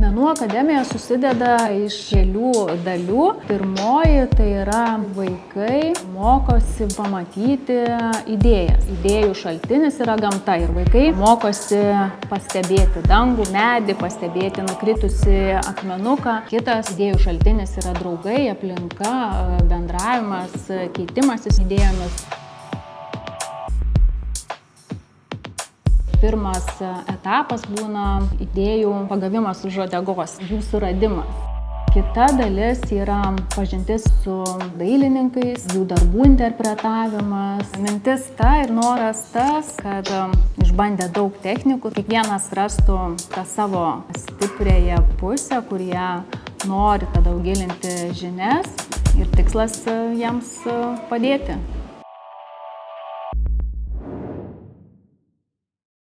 Menų akademija susideda iš kelių dalių. Pirmoji tai yra vaikai mokosi pamatyti idėjas. Idėjų šaltinis yra gamta ir vaikai mokosi pastebėti dangų, medį, pastebėti nukritusi akmenuką. Kitas idėjų šaltinis yra draugai, aplinka, bendravimas, keitimasis idėjomis. Pirmas etapas būna idėjų pagavimas už uodegos, jų suradimas. Kita dalis yra pažintis su dailininkais, jų darbų interpretavimas. Mintis ta ir noras tas, kad išbandę daug technikų, kiekvienas rastų tą savo stipriąją pusę, kur jie nori tada gilinti žinias ir tikslas jiems padėti.